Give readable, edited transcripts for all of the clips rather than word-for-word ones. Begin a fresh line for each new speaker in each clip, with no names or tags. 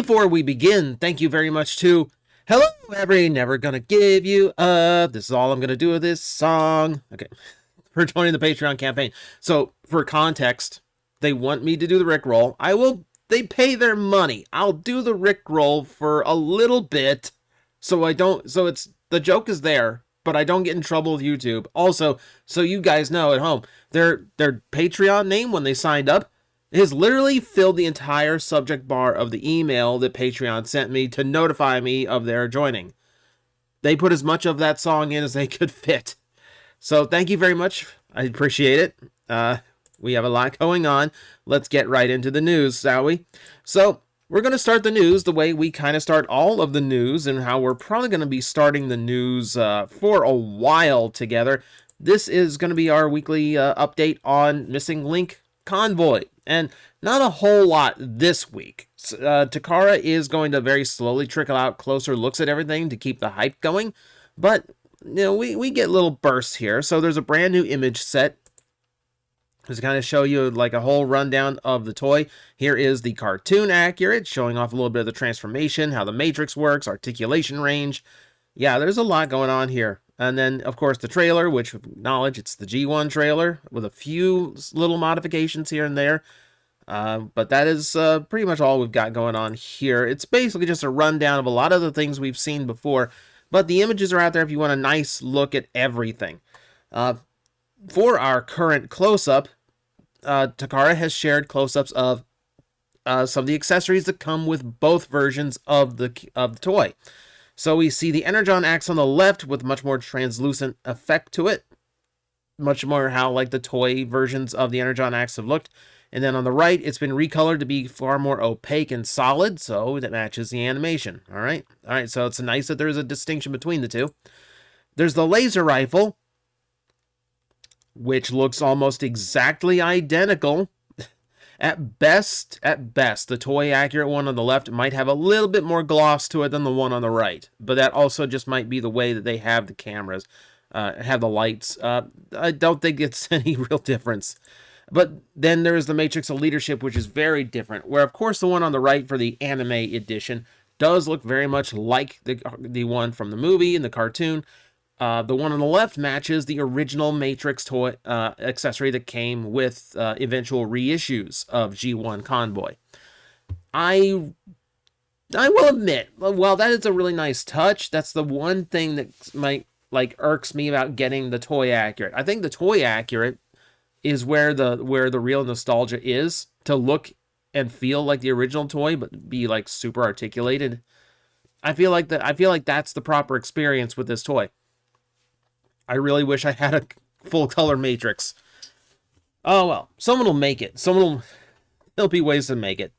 Before we begin, thank you very much to Hello Every Never Gonna Give You Up. This is all I'm gonna do with this song. Okay, for joining the Patreon campaign. So, for context, they want me to do the Rickroll. They pay their money. I'll do the Rickroll for a little bit, so the joke is there, but I don't get in trouble with YouTube. Also, so you guys know at home, their Patreon name when they signed up has literally filled the entire subject bar of the email that Patreon sent me to notify me of their joining. They put as much of that song in as they could fit. So thank you very much. I appreciate it. We have a lot going on. Let's get right into the news, shall we? So we're going to start the news the way we kind of start all of the news, and how we're probably going to be starting the news for a while together. This is going to be our weekly update on Missing Link Convoy. And not a whole lot this week. Takara is going to very slowly trickle out closer looks at everything to keep the hype going. But, you know, we get little bursts here. So there's a brand new image set to kind of show you like a whole rundown of the toy. Here is the cartoon accurate, showing off a little bit of the transformation, how the matrix works, articulation range. Yeah, there's a lot going on here. And then, of course, the trailer, which, acknowledge, it's the G1 trailer with a few little modifications here and there. But that is pretty much all we've got going on here. It's basically just a rundown of a lot of the things we've seen before. But the images are out there if you want a nice look at everything. For our current close-up, Takara has shared close-ups of some of the accessories that come with both versions of the toy. So we see the Energon axe on the left with much more translucent effect to it. Much more how like the toy versions of the Energon axe have looked. And then on the right, it's been recolored to be far more opaque and solid, so that matches the animation. All right, so it's nice that there's a distinction between the two. There's the laser rifle, which looks almost exactly identical. At best, the toy accurate one on the left might have a little bit more gloss to it than the one on the right. But that also just might be the way that they have the cameras, have the lights. I don't think it's any real difference. But then there's the Matrix of Leadership, which is very different. Where, of course, the one on the right for the anime edition does look very much like the one from the movie and the cartoon. The one on the left matches the original Matrix toy accessory that came with eventual reissues of G1 Convoy. I will admit, well, that is a really nice touch. That's the one thing that might irks me about getting the toy accurate. I think the toy accurate is where the real nostalgia is, to look and feel like the original toy, but be like super articulated. I feel like that's the proper experience with this toy. I really wish I had a full color Matrix. Oh well, someone will make it. There'll be ways to make it.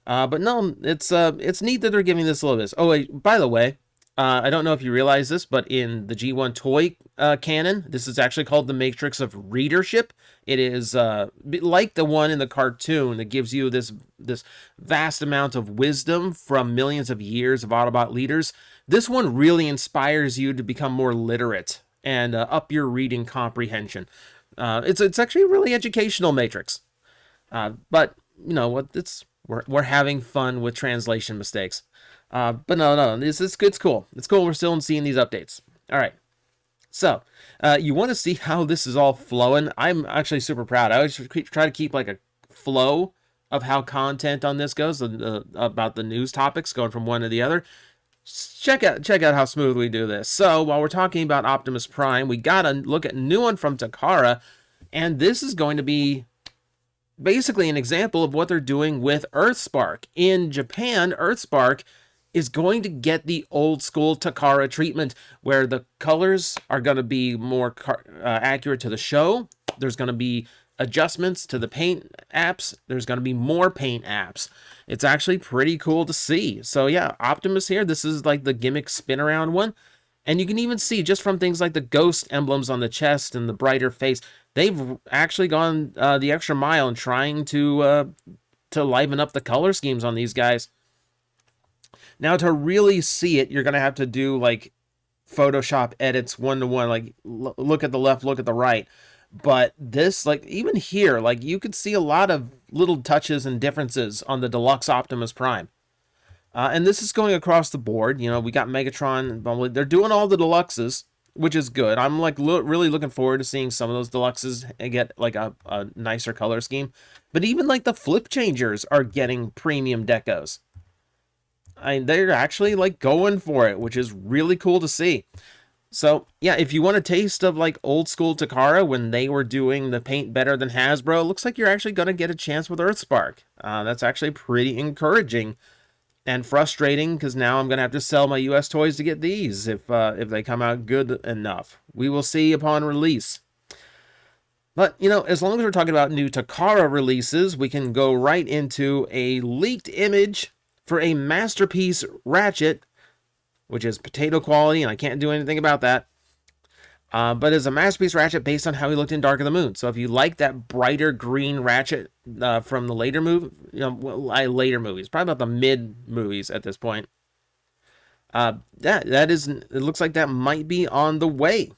But no, it's neat that they're giving this a little bit. Oh wait, by the way, I don't know if you realize this, but in the G1 toy canon, this is actually called the Matrix of Readership. It is like the one in the cartoon that gives you this vast amount of wisdom from millions of years of Autobot leaders. This one really inspires you to become more literate and up your reading comprehension. It's actually a really educational Matrix. But you know what? We're having fun with translation mistakes. But no, it's cool. It's cool. We're still seeing these updates. All right. So, you want to see how this is all flowing? I'm actually super proud. I always try to keep like a flow of how content on this goes, about the news topics going from one to the other. Check out how smooth we do this. So, while we're talking about Optimus Prime, we got to look at a new one from Takara, and this is going to be basically an example of what they're doing with Earthspark. In Japan, Earthspark is going to get the old school Takara treatment, where the colors are going to be more accurate to the show. There's going to be adjustments to the paint apps. There's going to be more paint apps. It's actually pretty cool to see. So yeah, Optimus here, this is like the gimmick spin around one. And you can even see just from things like the ghost emblems on the chest and the brighter face, they've actually gone the extra mile in trying to liven up the color schemes on these guys. Now, to really see it, you're going to have to do like Photoshop edits one-to-one, like look at the left, look at the right. But this, like, even here, like, you could see a lot of little touches and differences on the deluxe Optimus Prime. And this is going across the board. You know, we got Megatron and Bumblebee. They're doing all the deluxes, which is good. I'm like really looking forward to seeing some of those deluxes and get like a nicer color scheme. But even like the flip changers are getting premium decos. They're actually like going for it, which is really cool to see. So yeah, if you want a taste of like old school Takara when they were doing the paint better than Hasbro, it looks like you're actually going to get a chance with Earthspark. That's actually pretty encouraging and frustrating because now I'm going to have to sell my US toys to get these if they come out good enough. We will see upon release. But, you know, as long as we're talking about new Takara releases, we can go right into a leaked image for a Masterpiece Ratchet, which is potato quality, and I can't do anything about that. But it's a Masterpiece Ratchet based on how he looked in Dark of the Moon. So if you like that brighter green Ratchet from the later movie, you know, later movies, probably about the mid movies at this point, it looks like that might be on the way.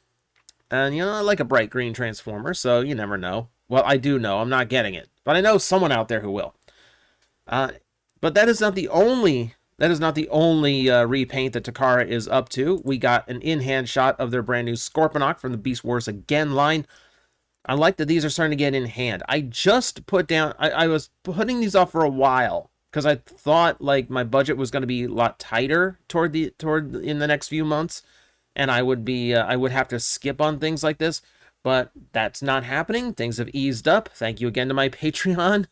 And, you know, I like a bright green Transformer, so you never know. Well, I do know. I'm not getting it. But I know someone out there who will. But that is not the only repaint that Takara is up to. We got an in-hand shot of their brand new Scorponok from the Beast Wars Again line. I like that these are starting to get in hand. I just put down... I was putting these off for a while because I thought like my budget was going to be a lot tighter toward in the next few months. And I would have to skip on things like this, but that's not happening. Things have eased up. Thank you again to my Patreon.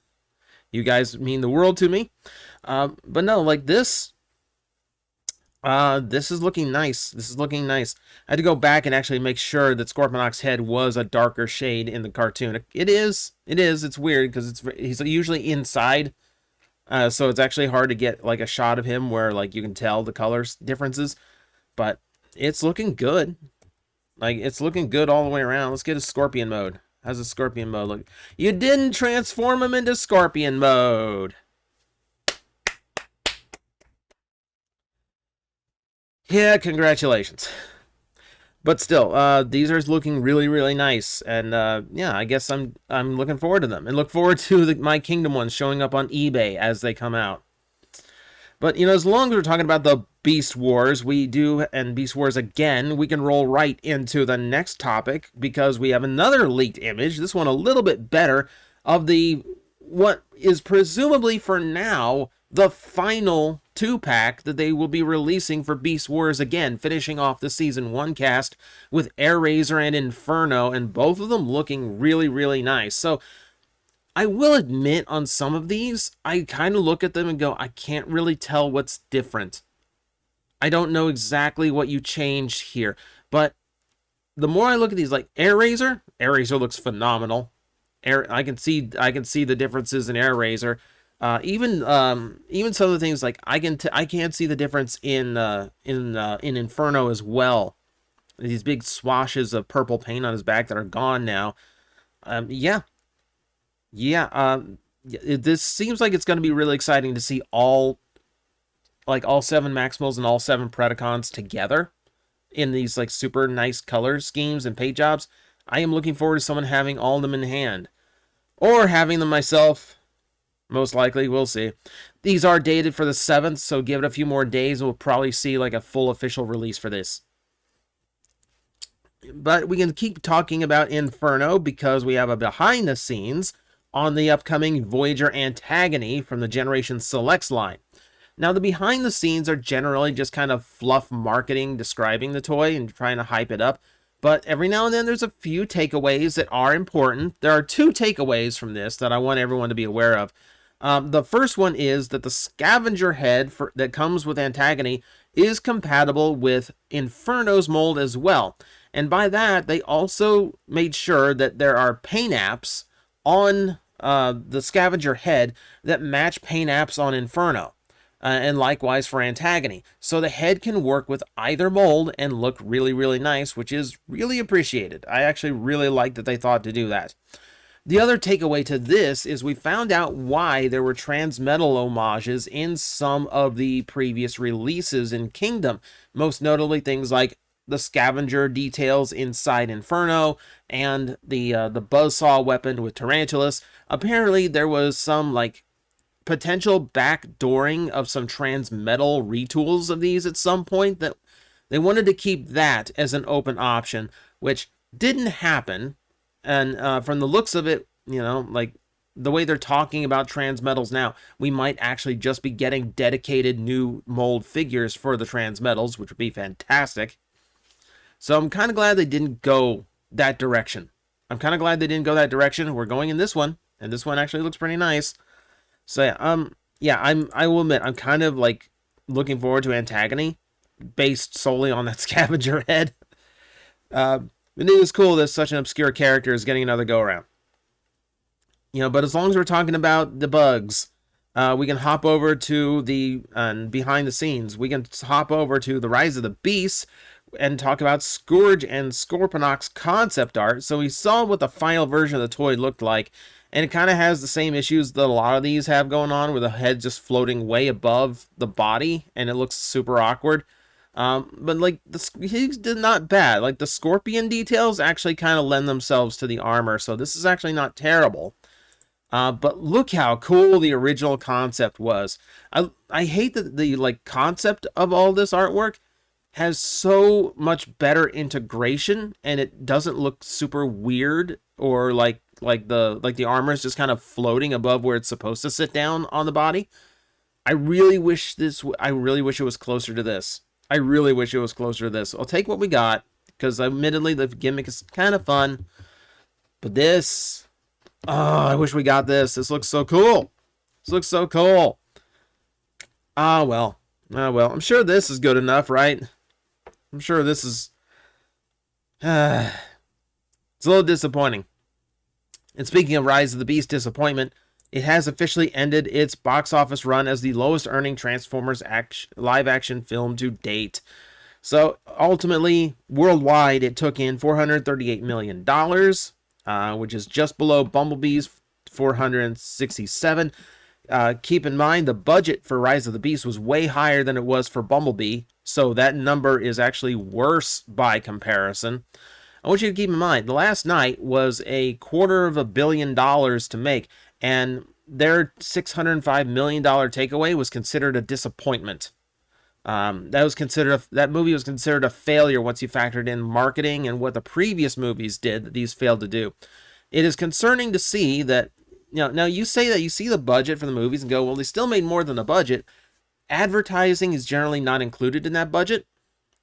You guys mean the world to me. But no, like this is looking nice. This is looking nice. I had to go back and actually make sure that Scorponok's head was a darker shade in the cartoon. It is. It's weird because he's usually inside. So it's actually hard to get like a shot of him where like you can tell the colors differences, but it's looking good. Like, it's looking good all the way around. Let's get a Scorpion mode. How's a Scorpion mode look? You didn't transform him into Scorpion mode. Yeah, congratulations. But still, these are looking really, really nice. And yeah, I guess I'm looking forward to them. And look forward to my Kingdom ones showing up on eBay as they come out. But, you know, as long as we're talking about the Beast Wars, and Beast Wars Again, we can roll right into the next topic because we have another leaked image, this one a little bit better, of what is presumably for now the final 2-pack that they will be releasing for Beast Wars Again, finishing off the Season 1 cast with Airazor and Inferno, and both of them looking really, really nice. So, I will admit on some of these, I kind of look at them and go, I can't really tell what's different. I don't know exactly what you changed here. But the more I look at these, like Airazor looks phenomenal. I can see the differences in Airazor. Even some of the things like I can't see the difference in Inferno as well. These big swashes of purple paint on his back that are gone now. This seems like it's going to be really exciting to see all 7 Maximals and all 7 Predacons together in these like super nice color schemes and paint jobs. I am looking forward to someone having all of them in hand, or having them myself. Most likely, we'll see. These are dated for the 7th, so give it a few more days. We'll probably see like a full official release for this. But we can keep talking about Inferno because we have a behind the scenes on the upcoming Voyager Anthony from the Generation Selects line. Now, the behind the scenes are generally just kind of fluff marketing describing the toy and trying to hype it up. But every now and then there's a few takeaways that are important. There are 2 takeaways from this that I want everyone to be aware of. The first one is that the scavenger head that comes with Anthony is compatible with Inferno's mold as well. And by that, they also made sure that there are paint apps on the scavenger head that match paint apps on Inferno. And likewise for Anthony. So the head can work with either mold and look really, really nice, which is really appreciated. I actually really like that they thought to do that. The other takeaway to this is we found out why there were Transmetal homages in some of the previous releases in Kingdom. Most notably things like the scavenger details inside Inferno and the buzzsaw weapon with Tarantulas. Apparently there was some like potential backdooring of some transmetal retools of these at some point, that they wanted to keep that as an open option, which didn't happen. And from the looks of it, like the way they're talking about transmetals now, we might actually just be getting dedicated new mold figures for the transmetals, which would be fantastic. So I'm kind of glad they didn't go that direction. We're going in this one, and this one actually looks pretty nice. So I will admit, I'm kind of like looking forward to Antagony, based solely on that scavenger head. It is cool that such an obscure character is getting another go around. But as long as we're talking about the bugs, we can hop over to the behind the scenes. We can hop over to the Rise of the Beast and talk about Scourge and Scorponok's concept art. So we saw what the final version of the toy looked like, and it kind of has the same issues that a lot of these have going on, where the head just floating way above the body, and it looks super awkward. But like he's not bad. Like the scorpion details actually kind of lend themselves to the armor, so this is actually not terrible. But look how cool the original concept was. I hate that the like concept of all this artwork has so much better integration, and it doesn't look super weird, or like the armor is just kind of floating above where it's supposed to sit down on the body. I really wish it was closer to this. I'll take what we got, because admittedly the gimmick is kind of fun, but this, I wish we got this. This looks so cool. Well, I'm sure this is good enough, right? I'm sure this is... it's a little disappointing. And speaking of Rise of the Beast disappointment, it has officially ended its box office run as the lowest earning Transformers live action film to date. So ultimately, worldwide, it took in $438 million, which is just below Bumblebee's $467. Keep in mind, the budget for Rise of the Beast was way higher than it was for Bumblebee, so that number is actually worse by comparison. I want you to keep in mind, the last night was $250 million to make, and their $605 million takeaway was considered a disappointment. That movie was considered a failure once you factored in marketing and what the previous movies did that these failed to do. It is concerning to see that, now you say that you see the budget for the movies and go, well, they still made more than the budget. Advertising is generally not included in that budget,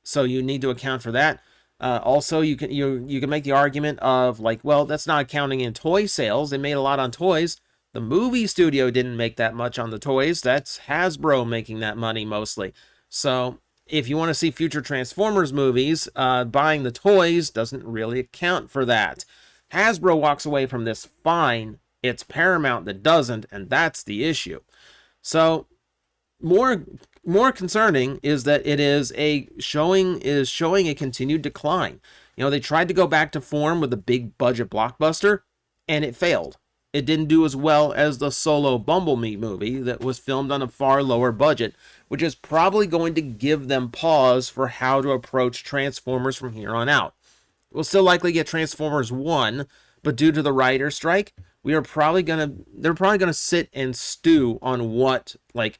so you need to account for that. Also, you can make the argument of like, well, that's not accounting in toy sales. They made a lot on toys. The movie studio didn't make that much on the toys. That's Hasbro making that money mostly. So if you want to see future Transformers movies, buying the toys doesn't really account for that. Hasbro walks away from this fine. It's Paramount that doesn't, and that's the issue. So more concerning is that it is showing a continued decline. They tried to go back to form with a big budget blockbuster, and it failed. It didn't do as well as the solo Bumblebee movie that was filmed on a far lower budget, which is probably going to give them pause for how to approach Transformers from here on out. We'll still likely get Transformers 1, but due to the writer strike, they're probably gonna sit and stew on what like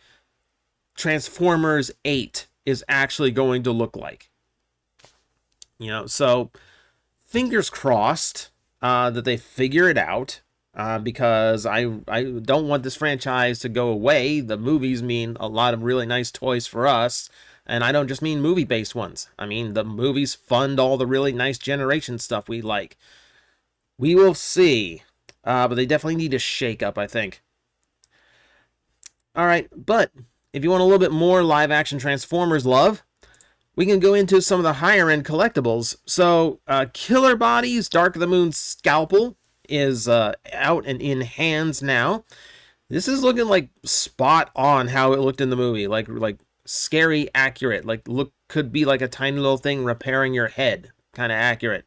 Transformers 8 is actually going to look like. So fingers crossed that they figure it out, because I don't want this franchise to go away. The movies mean a lot of really nice toys for us, and I don't just mean movie-based ones. I mean the movies fund all the really nice generation stuff we like. We will see, but they definitely need a shake-up, I think. All right, but if you want a little bit more live-action Transformers love, we can go into some of the higher-end collectibles. So, Killer Body's Dark of the Moon scalpel is out and in hands now. This is looking like spot on how it looked in the movie, like scary accurate. Could be like a tiny little thing repairing your head, kind of accurate.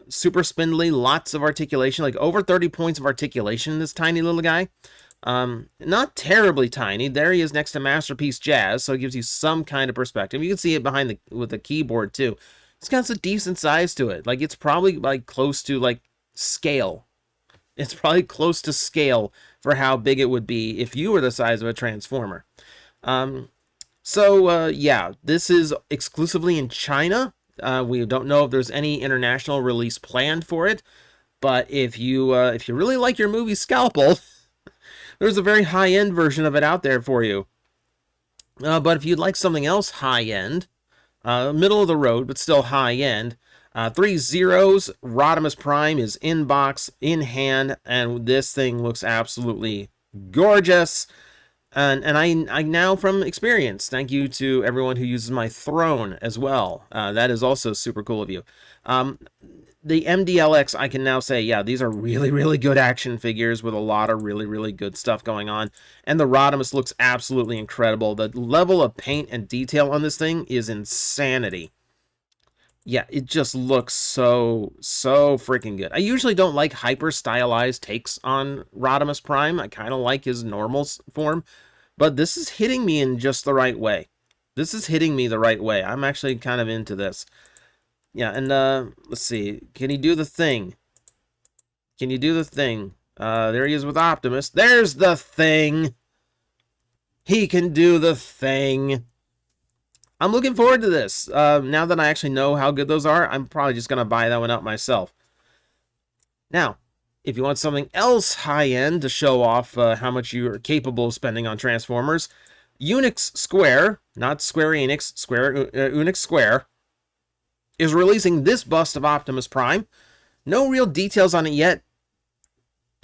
Super spindly, lots of articulation, like over 30 points of articulation in this tiny little guy. Not terribly tiny. There he is next to Masterpiece Jazz, so it gives you some kind of perspective. You can see it behind with the keyboard too. It's got some decent size to it. Like it's probably like close to like scale. It's probably close to scale for how big it would be if you were the size of a Transformer. Yeah, this is exclusively in China. We don't know if there's any international release planned for it, but if you really like your movie Scalpel, there's a very high-end version of it out there for you. But if you'd like something else high-end, middle of the road, but still high-end, 3 zeros, Rodimus Prime is in box, in hand, and this thing looks absolutely gorgeous. And I now, from experience, thank you to everyone who uses my throne as well. That is also super cool of you. The MDLX, I can now say, yeah, these are really, really good action figures with a lot of really, really good stuff going on. And the Rodimus looks absolutely incredible. The level of paint and detail on this thing is insanity. Yeah, it just looks so freaking good. I usually don't like hyper stylized takes on Rodimus Prime. I kind of like his normal form, but this is hitting me in just the right way. This is hitting me the right way. I'm actually kind of into this. Yeah, and let's see. Can he do the thing? Can you do the thing? There he is with Optimus. There's the thing. He can do the thing. I'm looking forward to this. Now that I actually know how good those are, I'm probably just going to buy that one out myself. Now, if you want something else high-end to show off how much you're capable of spending on Transformers, Unix Square, not Square Enix, Unix Square, is releasing this bust of Optimus Prime. No real details on it yet.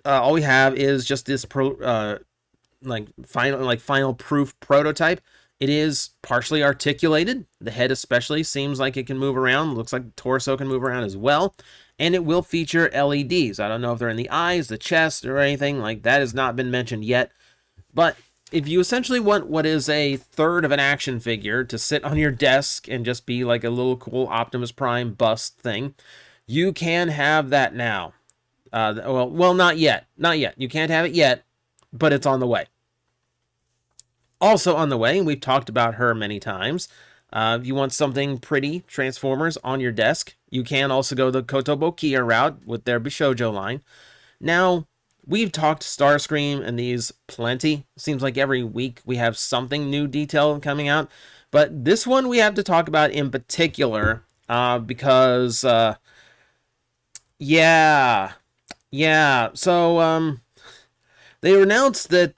All we have is just this final proof prototype. It is partially articulated. The head especially seems like it can move around. Looks like the torso can move around as well. And it will feature LEDs. I don't know if they're in the eyes, the chest, or anything like that. Has not been mentioned yet. But if you essentially want what is a third of an action figure to sit on your desk and just be like a little cool Optimus Prime bust thing, you can have that now. Well, not yet. Not yet. You can't have it yet, but it's on the way. Also on the way, and we've talked about her many times, if you want something pretty, Transformers, on your desk, you can also go the Kotobu Kiya route with their Bishojo line. Now, we've talked Starscream and these plenty. Seems like every week we have something new detail coming out. But this one we have to talk about in particular because, So, they announced that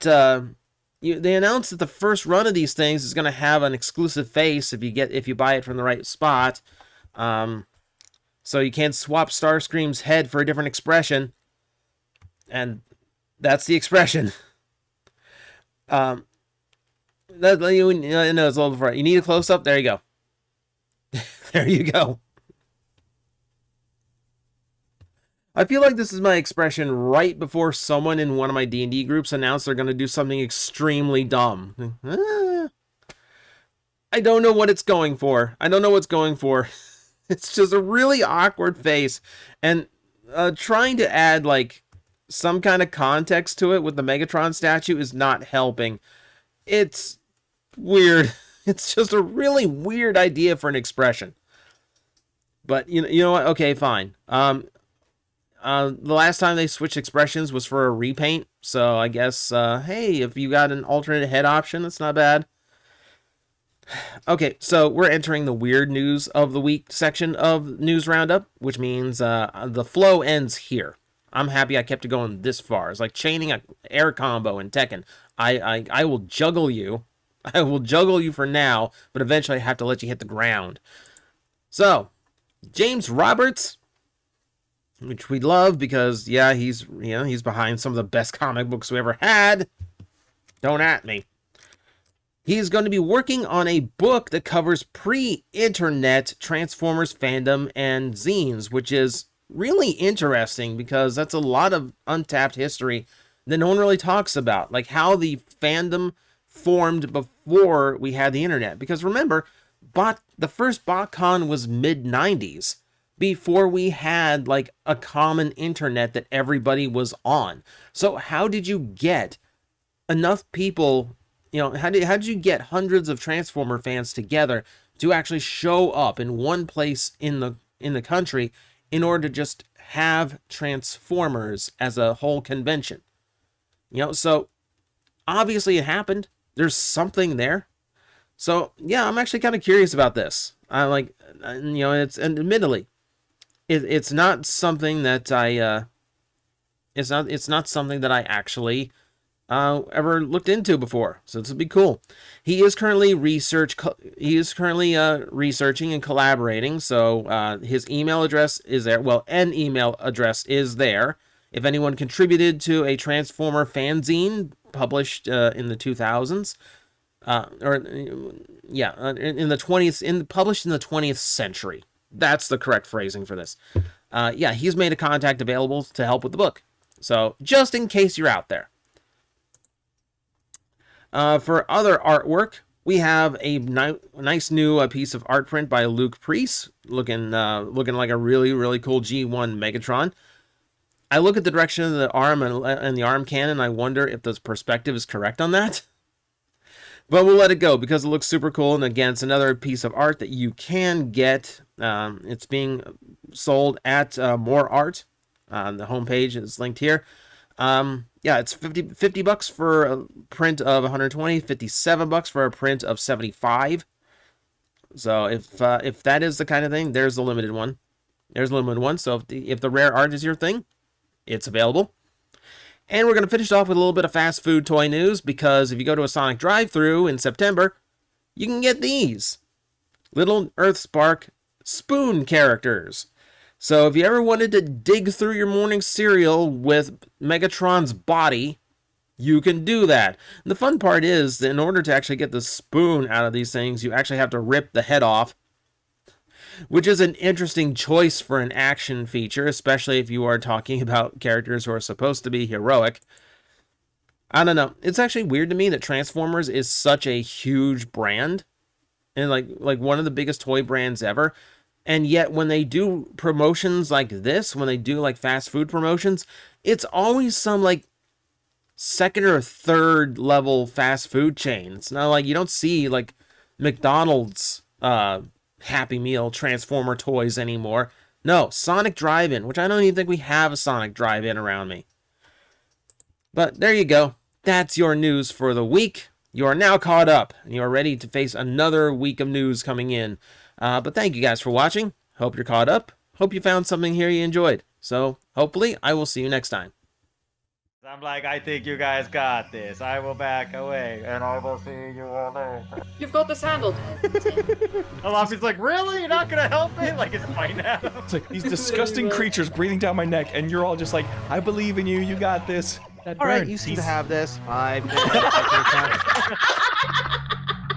the first run of these things is going to have an exclusive face if you buy it from the right spot. So you can't swap Starscream's head for a different expression. And that's the expression. It's a little before. You need a close up. There you go. There you go. I feel like this is my expression right before someone in one of my D&D groups announced they're going to do something extremely dumb. I don't know what it's going for. I don't know what's going for. It's just a really awkward face. And trying to add, like, some kind of context to it with the Megatron statue is not helping. It's weird. It's just a really weird idea for an expression. But, you know what? Okay, fine. The last time they switched expressions was for a repaint. So I guess, hey, if you got an alternate head option, that's not bad. Okay, so we're entering the weird news of the week section of News Roundup, which means the flow ends here. I'm happy I kept it going this far. It's like chaining an air combo in Tekken. I will juggle you. I will juggle you for now, but eventually I have to let you hit the ground. So, James Roberts, which we love because, yeah, he's behind some of the best comic books we ever had. Don't at me. He's going to be working on a book that covers pre-internet Transformers fandom and zines, which is really interesting because that's a lot of untapped history that no one really talks about, like how the fandom formed before we had the internet. Because remember, the first BotCon was mid-90s, before we had like a common internet that everybody was on. So how did you get enough people, how did you get hundreds of Transformer fans together to actually show up in one place in the country in order to just have Transformers as a whole convention. You know, so obviously it happened. There's something there. So yeah, I'm actually kind of curious about this. I like, you know, and admittedly, it's not something that it's not something that I actually ever looked into before. So this would be cool. He is currently researching and collaborating. So his email address is there. Well, an email address is there. If anyone contributed to a Transformer fanzine published in the 2000s, published in the 20th century. That's the correct phrasing for this. Yeah, he's made a contact available to help with the book. So just in case you're out there. For other artwork, we have a nice new piece of art print by Luke Priest, looking like a really, really cool G1 Megatron. I look at the direction of the arm and the arm cannon, I wonder if the perspective is correct on that. But we'll let it go because it looks super cool. And again, it's another piece of art that you can get. It's being sold at More Art. The homepage is linked here. Yeah, it's $50 for a print of 120, $57 for a print of 75. So if that is the kind of thing, there's the limited one. There's the limited one. So if the rare art is your thing, it's available. And we're going to finish off with a little bit of fast food toy news, because if you go to a Sonic drive-thru in September, you can get these little Earthspark spoon characters. So if you ever wanted to dig through your morning cereal with Megatron's body, you can do that. And the fun part is that in order to actually get the spoon out of these things, you actually have to rip the head off, which is an interesting choice for an action feature, especially if you are talking about characters who are supposed to be heroic. I don't know. It's actually weird to me that Transformers is such a huge brand, and like one of the biggest toy brands ever. And yet when they do promotions like this, when they do like fast food promotions, it's always some like second or third level fast food chain. It's not like you don't see like McDonald's Happy Meal Transformer toys anymore. No, Sonic Drive-In, which I don't even think we have a Sonic Drive-In around me. But there you go. That's your news for the week. You are now caught up, and you are ready to face another week of news coming in. But thank you guys for watching. Hope you're caught up. Hope you found something here you enjoyed. So hopefully I will see you next time.
I'm like, I think you guys got this. I will back away, and I will see you all later.
You've got this handled.
Alafi's like, really? You're not gonna help me? Like, it's fine now.
It's like these disgusting creatures breathing down my neck, and you're all just like, I believe in you. You got this.
All right, you seem to have this. 5 minutes.